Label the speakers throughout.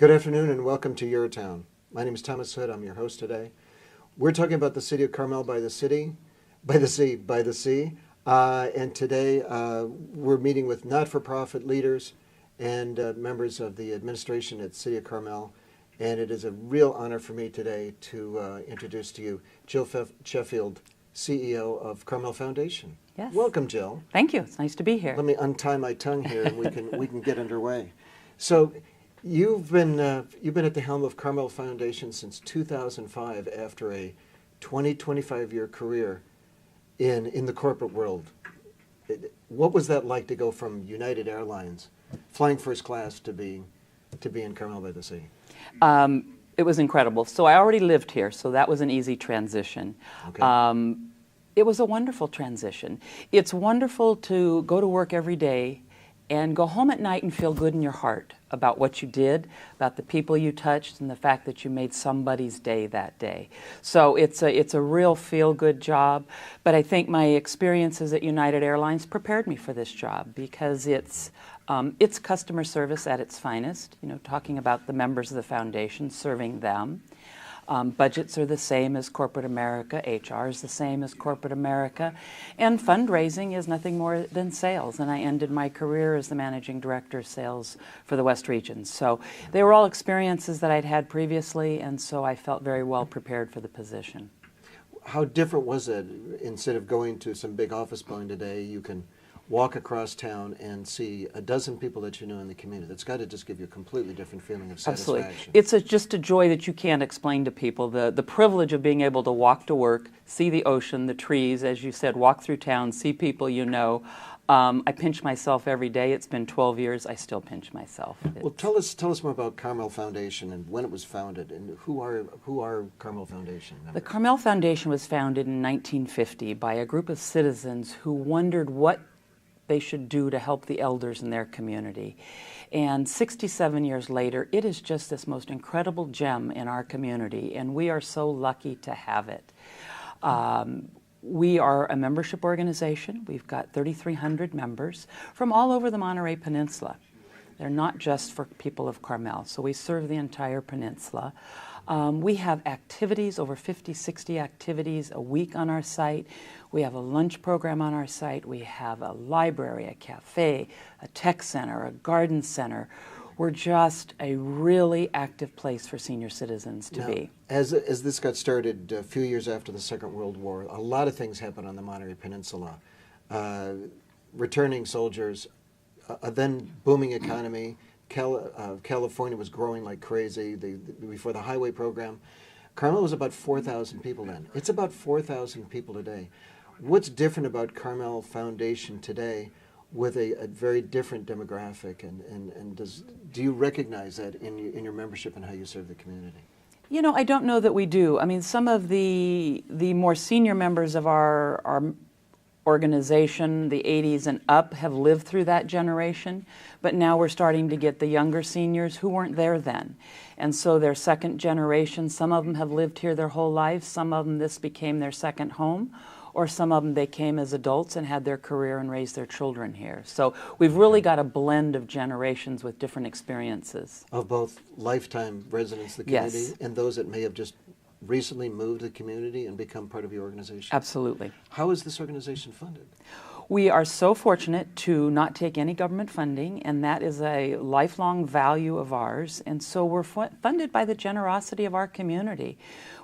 Speaker 1: Good afternoon and welcome to YourTown. My name is Thomas Hood. I'm your host today. We're talking about the city of Carmel by the sea. And today we're meeting with not-for-profit leaders and members of the administration at the City of Carmel. And it is a real honor for me today to introduce to you Jill Sheffield, CEO of Carmel Foundation.
Speaker 2: Yes.
Speaker 1: Welcome, Jill.
Speaker 2: Thank you. It's nice to be here.
Speaker 1: Let me untie my tongue here, and we can get underway. So, you've been at the helm of Carmel Foundation since 2005, after a 25-year career in the corporate world. What was that like to go from United Airlines, flying first class, to be in Carmel by the Sea?
Speaker 2: It was incredible. So I already lived here, so that was an easy transition.
Speaker 1: Okay.
Speaker 2: It was a wonderful transition. It's wonderful to go to work every day and go home at night and feel good in your heart about what you did, about the people you touched, and the fact that you made somebody's day that day. So it's a real feel-good job. But I think my experiences at United Airlines prepared me for this job, because it's customer service at its finest. You know, talking about the members of the foundation, serving them. Budgets are the same as corporate America. HR is the same as corporate America. And fundraising is nothing more than sales. And I ended my career as the managing director of sales for the West Region. So they were all experiences that I'd had previously, and so I felt very well prepared for the position.
Speaker 1: How different was it? Instead of going to some big office building today, you can walk across town and see a dozen people that you know in the community. That's got to just give you a completely different feeling of satisfaction.
Speaker 2: Absolutely. It's just a joy that you can't explain to people. The privilege of being able to walk to work, see the ocean, the trees, as you said, walk through town, see people you know. I pinch myself every day. It's been 12 years. I still pinch myself.
Speaker 1: Well, tell us more about Carmel Foundation and when it was founded, and who are Carmel Foundation members?
Speaker 2: The Carmel Foundation was founded in 1950 by a group of citizens who wondered what they should do to help the elders in their community. And 67 years later, it is just this most incredible gem in our community, and we are so lucky to have it. We are a membership organization. We've got 3,300 members from all over the Monterey Peninsula. They're not just for people of Carmel, so we serve the entire peninsula. We have activities, over 50, 60 activities a week on our site. We have a lunch program on our site. We have a library, a cafe, a tech center, a garden center. We're just a really active place for senior citizens to be.
Speaker 1: As this got started a few years after the Second World War, a lot of things happened on the Monterey Peninsula. Returning soldiers, a then booming economy. California was growing like crazy before the highway program. Carmel was about 4,000 people then. It's about 4,000 people today. What's different about Carmel Foundation today with a very different demographic, and do you recognize that in your membership and how you serve the community?
Speaker 2: You know, I don't know that we do. I mean, some of the more senior members of our organization, the 80s and up, have lived through that generation, but now we're starting to get the younger seniors who weren't there then. And so they're second generation. Some of them have lived here their whole lives. Some of them, this became their second home, or some of them, they came as adults and had their career and raised their children here. So we've really got a blend of generations with different experiences.
Speaker 1: Of both lifetime residents of the community,
Speaker 2: Yes,
Speaker 1: and those that may have just recently moved to the community and become part of your organization?
Speaker 2: Absolutely.
Speaker 1: How is this organization funded?
Speaker 2: We are so fortunate to not take any government funding, and that is a lifelong value of ours. And so we're funded by the generosity of our community.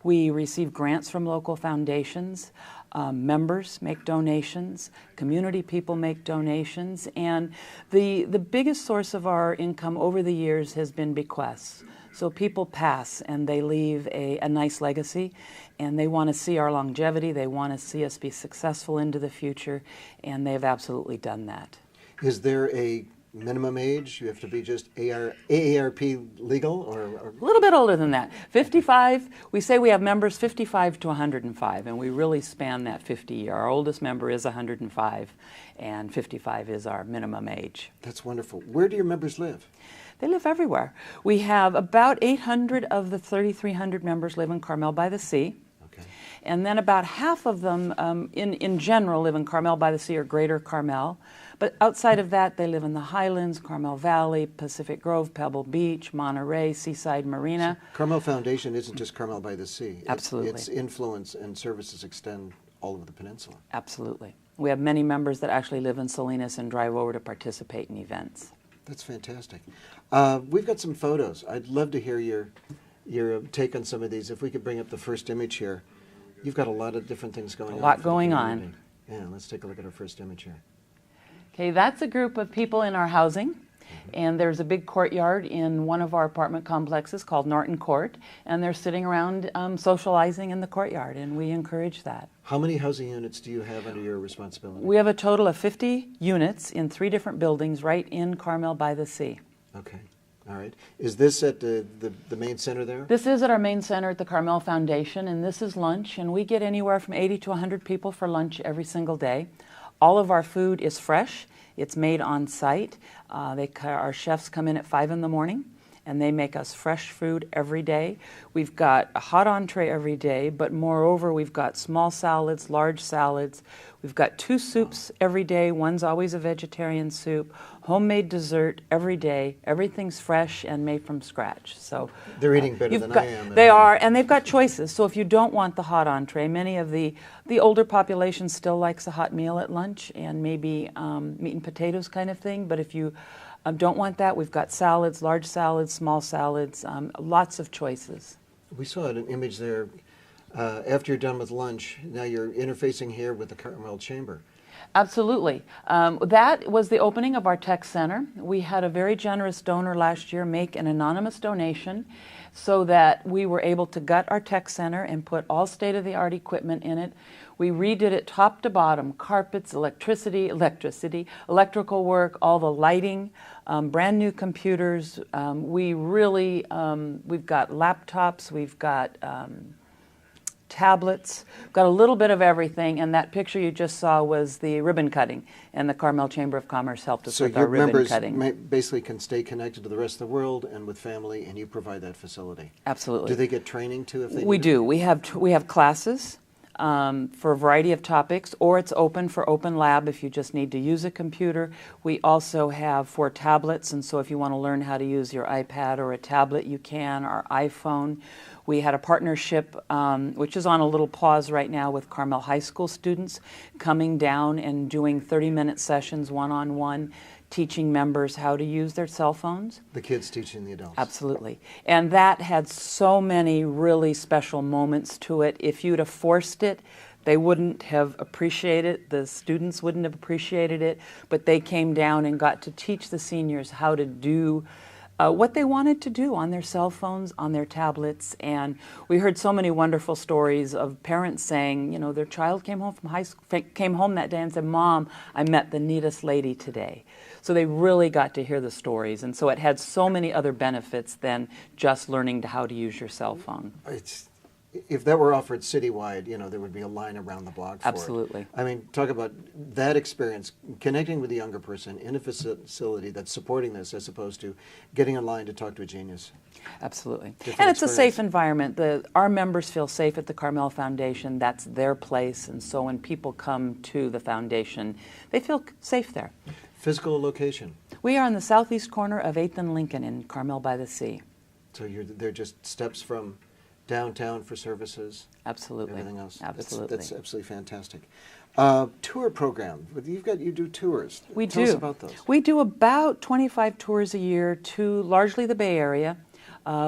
Speaker 2: We receive grants from local foundations. Members make donations. Community people make donations. And the biggest source of our income over the years has been bequests. So people pass and they leave a nice legacy, and they want to see our longevity. They want to see us be successful into the future, and they've absolutely done that.
Speaker 1: Is there a minimum age? You have to be just AARP legal, or
Speaker 2: A little bit older than that. 55, we say we have members 55 to 105, and we really span that 50 year. Our oldest member is 105, and 55 is our minimum age.
Speaker 1: That's wonderful. Where do your members live?
Speaker 2: They live everywhere. We have about 800 of the 3,300 members live in Carmel by the Sea.
Speaker 1: Okay.
Speaker 2: And then about half of them, in general, live in Carmel by the Sea or Greater Carmel. But outside of that, they live in the Highlands, Carmel Valley, Pacific Grove, Pebble Beach, Monterey, Seaside Marina.
Speaker 1: So Carmel Foundation isn't just Carmel by the Sea.
Speaker 2: Absolutely.
Speaker 1: Its influence and services extend all over the peninsula.
Speaker 2: Absolutely. We have many members that actually live in Salinas and drive over to participate in events.
Speaker 1: That's fantastic. We've got some photos. I'd love to hear your take on some of these. If we could bring up the first image here. You've got a lot of different things going on.
Speaker 2: A lot
Speaker 1: for the
Speaker 2: going
Speaker 1: community.
Speaker 2: on.
Speaker 1: Yeah, let's take a look at our first image here.
Speaker 2: Okay, that's a group of people in our housing. And there's a big courtyard in one of our apartment complexes called Norton Court. And they're sitting around socializing in the courtyard, and we encourage that.
Speaker 1: How many housing units do you have under your responsibility?
Speaker 2: We have a total of 50 units in 3 different buildings right in Carmel by the Sea.
Speaker 1: Okay. All right. Is this at the main center there?
Speaker 2: This is at our main center at the Carmel Foundation, and this is lunch, and we get anywhere from 80 to 100 people for lunch every single day. All of our food is fresh. It's made on site. Our chefs come in at 5 in the morning, and they make us fresh food every day. We've got a hot entree every day, but moreover, we've got small salads, large salads. We've got 2 soups every day. One's always a vegetarian soup. Homemade dessert every day. Everything's fresh and made from scratch. So
Speaker 1: they're eating better than I am.
Speaker 2: They are, and they've got choices. So if you don't want the hot entree, many of the older population still likes a hot meal at lunch and maybe meat and potatoes kind of thing. But if you don't want that, we've got salads, large salads, small salads, lots of choices.
Speaker 1: We saw an image there. After you're done with lunch, now you're interfacing here with the Carmel Chamber.
Speaker 2: Absolutely. That was the opening of our tech center. We had a very generous donor last year make an anonymous donation so that we were able to gut our tech center and put all state-of-the-art equipment in it. We redid it top to bottom, carpets, electricity, electrical work, all the lighting, brand new computers. We've got laptops, we've got tablets, got a little bit of everything, and that picture you just saw was the ribbon cutting, and the Carmel Chamber of Commerce helped us with our ribbon cutting.
Speaker 1: So your members basically can stay connected to the rest of the world and with family, and you provide that facility.
Speaker 2: Absolutely.
Speaker 1: Do they get training too? If they
Speaker 2: We do. We have classes for a variety of topics, or it's open for Open Lab if you just need to use a computer. We also have 4 tablets, and so if you want to learn how to use your iPad or a tablet, you can, or iPhone. We had a partnership, which is on a little pause right now, with Carmel High School students coming down and doing 30-minute sessions one-on-one, teaching members how to use their cell phones.
Speaker 1: The kids teaching the adults.
Speaker 2: Absolutely. And that had so many really special moments to it. If you'd have forced it, they wouldn't have appreciated it. The students wouldn't have appreciated it, but they came down and got to teach the seniors how to do what they wanted to do on their cell phones, on their tablets. And we heard so many wonderful stories of parents saying, you know, their child came home from high school, came home that day and said, "Mom, I met the neatest lady today." So they really got to hear the stories. And so it had so many other benefits than just learning how to use your cell phone.
Speaker 1: If that were offered citywide, you know, there would be a line around the block for
Speaker 2: Absolutely.
Speaker 1: it. I mean, talk about that experience, connecting with a younger person in a facility that's supporting this as opposed to getting in line to talk to a genius.
Speaker 2: Absolutely.
Speaker 1: Different
Speaker 2: And it's a
Speaker 1: experience.
Speaker 2: safe environment. Our members feel safe at the Carmel Foundation. That's their place. And so when people come to the foundation, they feel safe there.
Speaker 1: Physical location.
Speaker 2: We are on the southeast corner of 8th and Lincoln in Carmel by the Sea.
Speaker 1: So they're just steps from downtown for services.
Speaker 2: Absolutely.
Speaker 1: Everything else.
Speaker 2: Absolutely.
Speaker 1: That's absolutely fantastic. Tour program. You do tours.
Speaker 2: We
Speaker 1: Tell
Speaker 2: do.
Speaker 1: us about those.
Speaker 2: We do about 25 tours a year to largely the Bay Area.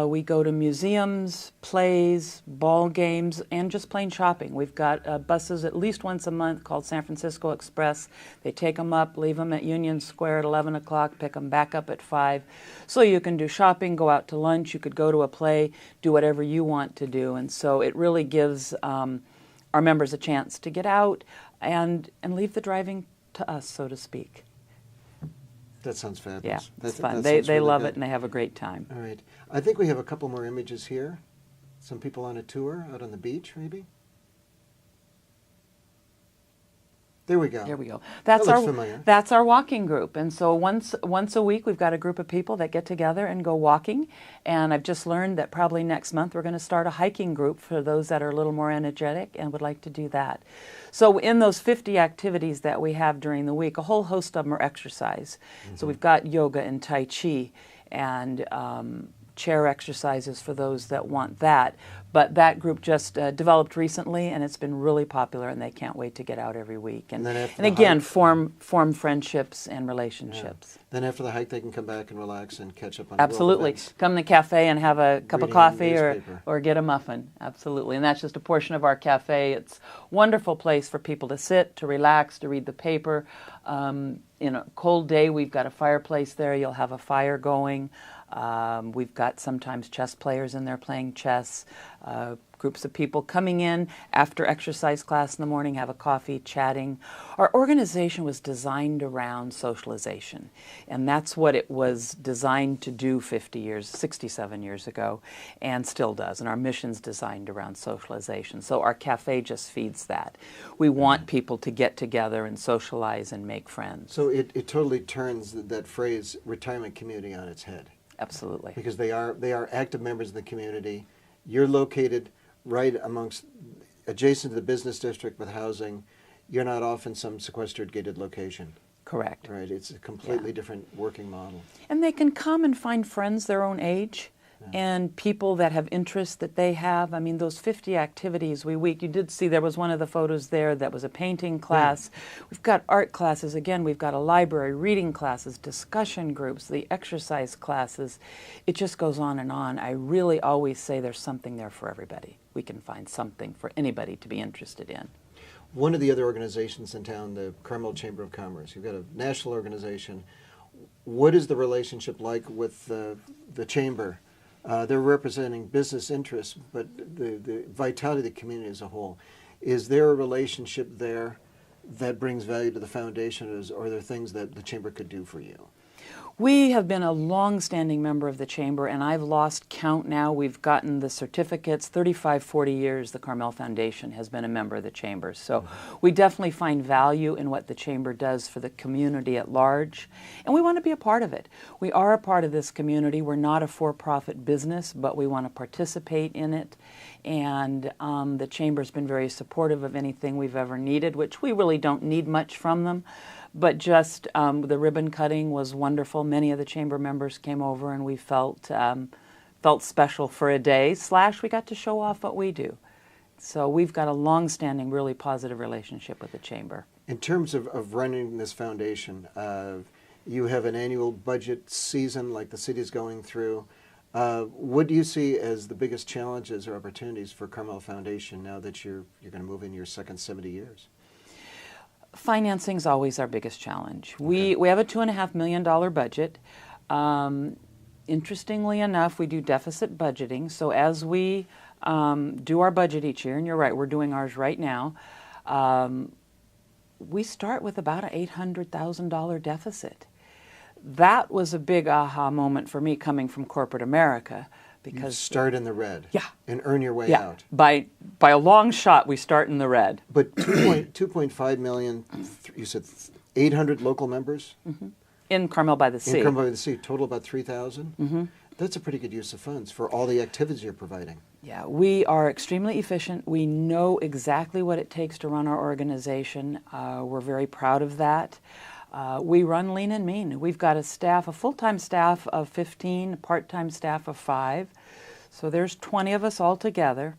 Speaker 2: We go to museums, plays, ball games, and just plain shopping. We've got buses at least once a month called San Francisco Express. They take them up, leave them at Union Square at 11 o'clock, pick them back up at 5. So you can do shopping, go out to lunch, you could go to a play, do whatever you want to do. And so it really gives our members a chance to get out and leave the driving to us, so to speak.
Speaker 1: That sounds fabulous.
Speaker 2: Yeah,
Speaker 1: That-
Speaker 2: it's fun.
Speaker 1: that
Speaker 2: They
Speaker 1: sounds really
Speaker 2: love
Speaker 1: good.
Speaker 2: it and they have a great time.
Speaker 1: All right. I think we have a couple more images here. Some people on a tour out on the beach, maybe? There we go.
Speaker 2: There we go.
Speaker 1: That looks familiar.
Speaker 2: That's our walking group. And so once a week we've got a group of people that get together and go walking. And I've just learned that probably next month we're going to start a hiking group for those that are a little more energetic and would like to do that. So in those 50 activities that we have during the week, a whole host of them are exercise. So we've got yoga and Tai Chi and chair exercises for those that want that. But that group just developed recently, and it's been really popular, and they can't wait to get out every week. And again, form friendships and relationships.
Speaker 1: Yeah. Then after the hike, they can come back and relax and catch up on
Speaker 2: Absolutely.
Speaker 1: world events.
Speaker 2: Come to the cafe and have a cup of coffee
Speaker 1: newspaper.
Speaker 2: or get a muffin. Absolutely. And that's just a portion of our cafe. It's a wonderful place for people to sit, to relax, to read the paper. In a cold day, we've got a fireplace there. You'll have a fire going. We've got sometimes chess players in there playing chess, groups of people coming in after exercise class in the morning, have a coffee, chatting. Our organization was designed around socialization, and that's what it was designed to do 67 years ago, and still does. And our mission's designed around socialization. So our cafe just feeds that. We want people to get together and socialize and make friends.
Speaker 1: So it totally turns that phrase retirement community on its head.
Speaker 2: Absolutely.
Speaker 1: Because they are active members of the community. You're located right adjacent to the business district with housing. You're not off in some sequestered gated location.
Speaker 2: Correct.
Speaker 1: Right. It's a completely different working model.
Speaker 2: And they can come and find friends their own age. And people that have interests that they have. I mean, those 50 activities you did see there was one of the photos there that was a painting class. Yeah. We've got art classes. Again, we've got a library, reading classes, discussion groups, the exercise classes. It just goes on and on. I really always say there's something there for everybody. We can find something for anybody to be interested in.
Speaker 1: One of the other organizations in town, the Carmel Chamber of Commerce, you've got a national organization. What is the relationship like with the chamber? They're representing business interests, but the vitality of the community as a whole. Is there a relationship there that brings value to the foundation, or are there things that the chamber could do for you?
Speaker 2: We have been a long-standing member of the Chamber, and I've lost count now. We've gotten the certificates. 35, 40 years the Carmel Foundation has been a member of the Chamber. So we definitely find value in what the Chamber does for the community at large, and we want to be a part of it. We are a part of this community. We're not a for-profit business, but we want to participate in it. And the Chamber's been very supportive of anything we've ever needed, which we really don't need much from them. But just the ribbon cutting was wonderful. Many of the chamber members came over, and we felt special for a day. / we got to show off what we do. So we've got a long-standing, really positive relationship with the chamber.
Speaker 1: In terms of running this foundation, you have an annual budget season like the city is going through. What do you see as the biggest challenges or opportunities for Carmel Foundation now that you're going to move in your second 70 years?
Speaker 2: Financing is always our biggest challenge. Okay. We have a $2.5 million budget. Interestingly enough, we do deficit budgeting. So as we do our budget each year, and you're right, we're doing ours right now, we start with about an $800,000 deficit. That was a big aha moment for me coming from corporate America. Because
Speaker 1: you start in the red,
Speaker 2: yeah,
Speaker 1: and earn your way out.
Speaker 2: By a long shot, we start in the red.
Speaker 1: But 2.5 million, you said 800 local members?
Speaker 2: Mm-hmm. In Carmel by the Sea.
Speaker 1: In Carmel by the Sea, total about 3,000? Mm-hmm. That's a pretty good use of funds for all the activities you're providing.
Speaker 2: Yeah, we are extremely efficient. We know exactly what it takes to run our organization. We're very proud of that. We run lean and mean. We've got a full-time staff of 15, a part-time staff of 5. So there's 20 of us all together.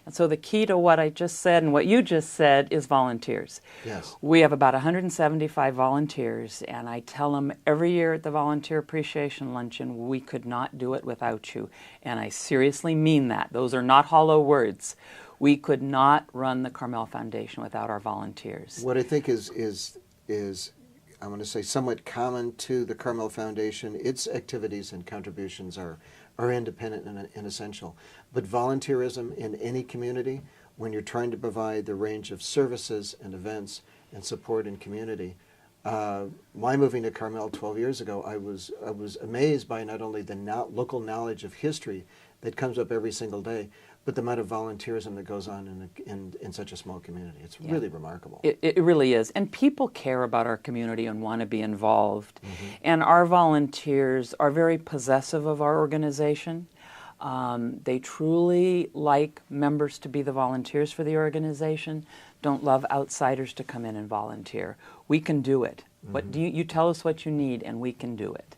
Speaker 2: And so the key to what I just said and what you just said is volunteers.
Speaker 1: Yes.
Speaker 2: We have about 175 volunteers, and I tell them every year at the Volunteer Appreciation Luncheon, we could not do it without you. And I seriously mean that. Those are not hollow words. We could not run the Carmel Foundation without our volunteers.
Speaker 1: What I think is I'm going to say somewhat common to the Carmel Foundation. Its activities and contributions are independent and essential. But volunteerism in any community, when you're trying to provide the range of services and events and support in community, my moving to Carmel 12 years ago, I was amazed by not only the local knowledge of history that comes up every single day, but the amount of volunteerism that goes on in such a small community, it's really remarkable.
Speaker 2: It really is. And people care about our community and want to be involved. And our volunteers are very possessive of our organization. They truly like members to be the volunteers for the organization, don't love outsiders to come in and volunteer. We can do it. What do you tell us what you need and we can do it.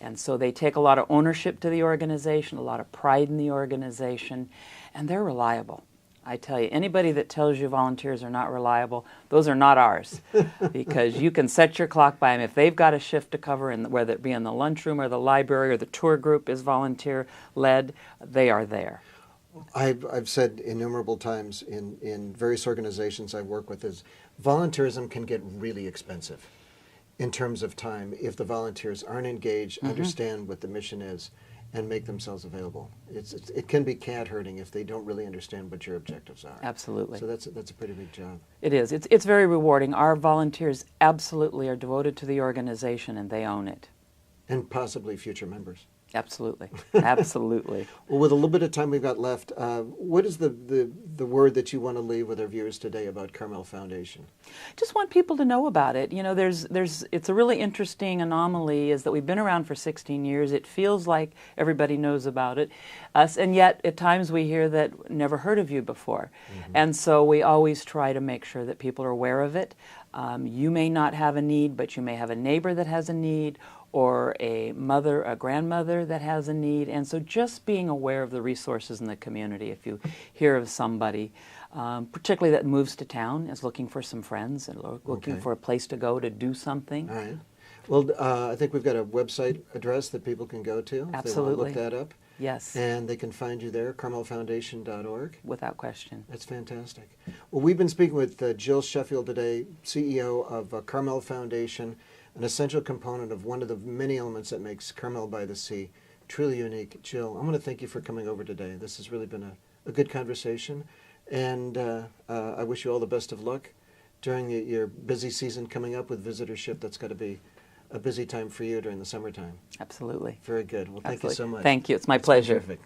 Speaker 2: And so they take a lot of ownership to the organization, a lot of pride in the organization, and they're reliable. I tell you, anybody that tells you volunteers are not reliable, those are not ours. Because you can set your clock by them. If they've got a shift to cover, whether it be in the lunchroom or the library or the tour group is volunteer-led, they are there.
Speaker 1: I've said innumerable times in various organizations I work with is volunteerism can get really expensive in terms of time if the volunteers aren't engaged, understand what the mission is, and make themselves available. It can be cat herding if they don't really understand what your objectives are.
Speaker 2: Absolutely.
Speaker 1: So that's a pretty big job.
Speaker 2: It is. It's very rewarding. Our volunteers absolutely are devoted to the organization and they own it.
Speaker 1: And possibly future members.
Speaker 2: Absolutely. Absolutely.
Speaker 1: Well, with a little bit of time we've got left, what is the word that you want to leave with our viewers today about Carmel Foundation?
Speaker 2: Just want people to know about it. You know, it's a really interesting anomaly is that we've been around for 16 years. It feels like everybody knows about it, and yet at times we hear that never heard of you before. And so we always try to make sure that people are aware of it. You may not have a need, but you may have a neighbor that has a need, or a mother, a grandmother that has a need. And so just being aware of the resources in the community. If you hear of somebody, particularly that moves to town, is looking for some friends and looking for a place to go to do something.
Speaker 1: All right. Well, I think we've got a website address that people can go to.
Speaker 2: Absolutely.
Speaker 1: If they want to look that up.
Speaker 2: Yes.
Speaker 1: And they can find you there, carmelfoundation.org.
Speaker 2: Without question.
Speaker 1: That's fantastic. Well, we've been speaking with Jill Sheffield today, CEO of Carmel Foundation, an essential component of one of the many elements that makes Carmel by the Sea truly unique. Jill, I want to thank you for coming over today. This has really been a good conversation, and I wish you all the best of luck during your busy season coming up with visitorship. That's got to be a busy time for you during the summertime.
Speaker 2: Absolutely.
Speaker 1: Very good. Well, thank you so much.
Speaker 2: Thank you. It's my pleasure.
Speaker 1: Terrific.